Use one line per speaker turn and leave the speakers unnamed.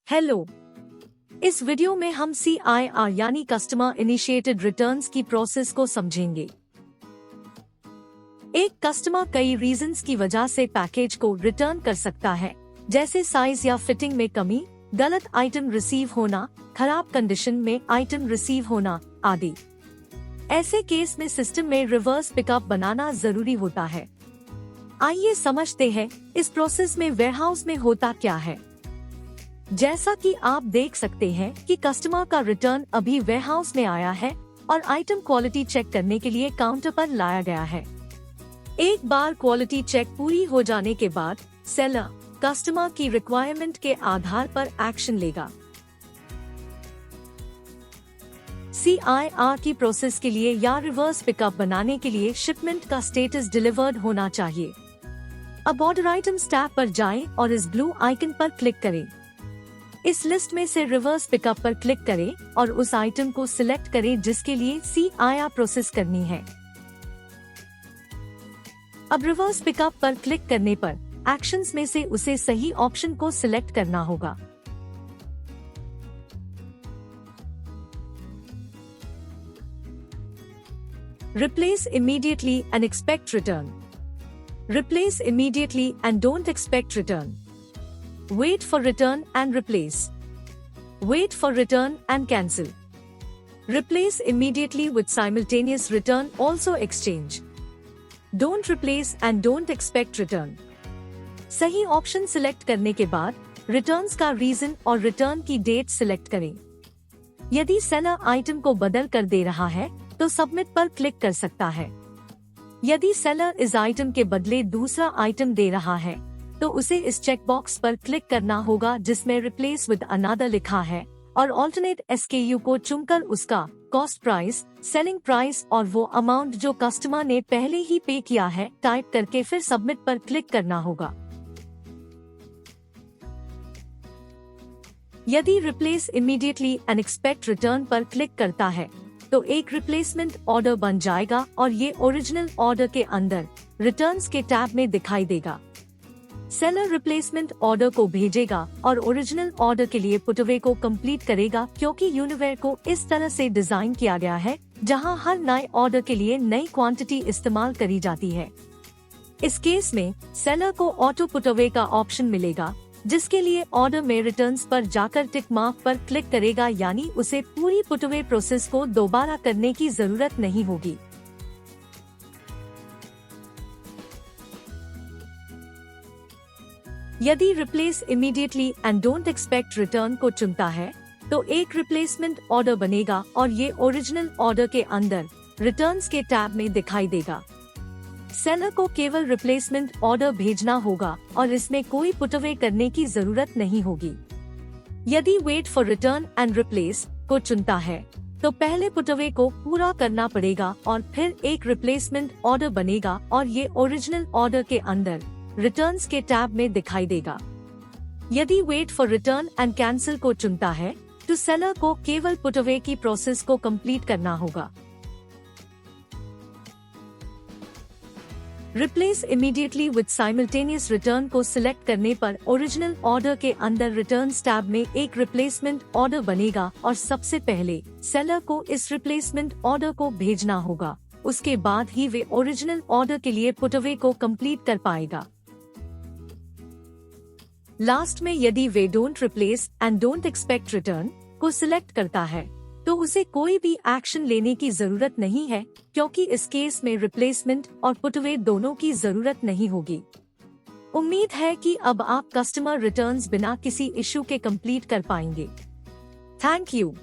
Hello, इस video में हम CIR यानी कस्टमर इनिशिएटेड रिटर्न्स की प्रोसेस को समझेंगे। एक कस्टमर कई रीजंस की वजह से पैकेज को रिटर्न कर सकता है, जैसे साइज या फिटिंग में कमी, गलत आइटम रिसीव होना, खराब कंडीशन में आइटम रिसीव होना आदि। ऐसे केस में सिस्टम में रिवर्स पिकअप बनाना जरूरी होता है। आइए समझते हैं इस प्रोसेस में वेयरहाउस में होता क्या है। जैसा कि आप देख सकते हैं कि कस्टमर का रिटर्न अभी वेयरहाउस में आया है और आइटम क्वालिटी चेक करने के लिए काउंटर पर लाया गया है। एक बार क्वालिटी चेक पूरी हो जाने के बाद सेलर कस्टमर की रिक्वायरमेंट के आधार पर एक्शन लेगा। CIR की प्रोसेस के लिए या रिवर्स पिकअप बनाने के लिए शिपमेंट का स्टेटस डिलीवर्ड होना चाहिए। अब ऑर्डर आइटम्स टैब पर जाएं और इस ब्लू आइकन पर क्लिक करें। इस लिस्ट में से रिवर्स पिकअप पर क्लिक करें और उस आइटम को सिलेक्ट करें जिसके लिए CIR प्रोसेस करनी है। अब रिवर्स पिकअप पर क्लिक करने पर एक्शंस में से उसे सही ऑप्शन को सिलेक्ट करना होगा। Replace immediately and expect return. Replace immediately and don't expect return. Wait for return and replace. Wait for return and cancel. Replace immediately with simultaneous return, also exchange. Don't replace and don't expect return. सही option select करने के बाद returns का reason और return की date select करें। यदि seller item को बदल कर दे रहा है तो सबमिट पर क्लिक कर सकता है। यदि सेलर इस आइटम के बदले दूसरा आइटम दे रहा है तो उसे इस चेक बॉक्स पर क्लिक करना होगा जिसमें रिप्लेस विद अनदर लिखा है और ऑल्टरनेट SKU को चुनकर उसका कॉस्ट प्राइस, सेलिंग प्राइस और वो अमाउंट जो कस्टमर ने पहले ही पे किया है टाइप करके फिर सबमिट पर क्लिक करना होगा। यदि replace immediately and expect return पर क्लिक करता है तो एक रिप्लेसमेंट ऑर्डर बन जाएगा और ये ओरिजिनल ऑर्डर के अंदर रिटर्न्स के टैब में दिखाई देगा। सेलर रिप्लेसमेंट ऑर्डर को भेजेगा और ओरिजिनल ऑर्डर के लिए पुटअवे को कंप्लीट करेगा, क्योंकि यूनिवेयर को इस तरह से डिजाइन किया गया है जहां हर नए ऑर्डर के लिए नई क्वांटिटी इस्तेमाल करी जाती है। इस केस में सेलर को ऑटो पुटअवे का ऑप्शन मिलेगा, जिसके लिए ऑर्डर में रिटर्न्स पर जाकर टिक मार्क पर क्लिक करेगा, यानी उसे पूरी पुटअवे प्रोसेस को दोबारा करने की जरूरत नहीं होगी। यदि replace immediately and don't expect return को चुनता है तो एक रिप्लेसमेंट ऑर्डर बनेगा और ये ओरिजिनल ऑर्डर के अंदर रिटर्न्स के टैब में दिखाई देगा। सेलर को केवल रिप्लेसमेंट ऑर्डर भेजना होगा और इसमें कोई पुटअवे करने की जरूरत नहीं होगी। यदि wait for return and replace को चुनता है तो पहले पुटअवे को पूरा करना पड़ेगा और फिर एक रिप्लेसमेंट ऑर्डर बनेगा और ये ओरिजिनल ऑर्डर के अंदर रिटर्न्स के टैब में दिखाई देगा। यदि wait for return and cancel को चुनता है तो सेलर को केवल पुटअवे की प्रोसेस को कंप्लीट करना होगा। Replace immediately with simultaneous return को सिलेक्ट करने पर ओरिजिनल ऑर्डर के अंदर रिटर्न्स टैब में एक रिप्लेसमेंट ऑर्डर बनेगा और सबसे पहले सेलर को इस रिप्लेसमेंट ऑर्डर को भेजना होगा। उसके बाद ही वे ओरिजिनल ऑर्डर के लिए पुटअवे को कंप्लीट कर पाएगा। लास्ट में यदि वे don't replace and don't expect return को सिलेक्ट करता है तो उसे कोई भी एक्शन लेने की जरूरत नहीं है, क्योंकि इस केस में रिप्लेसमेंट और पुटअवे दोनों की जरूरत नहीं होगी। उम्मीद है कि अब आप कस्टमर रिटर्न्स बिना किसी इश्यू के कंप्लीट कर पाएंगे। Thank you.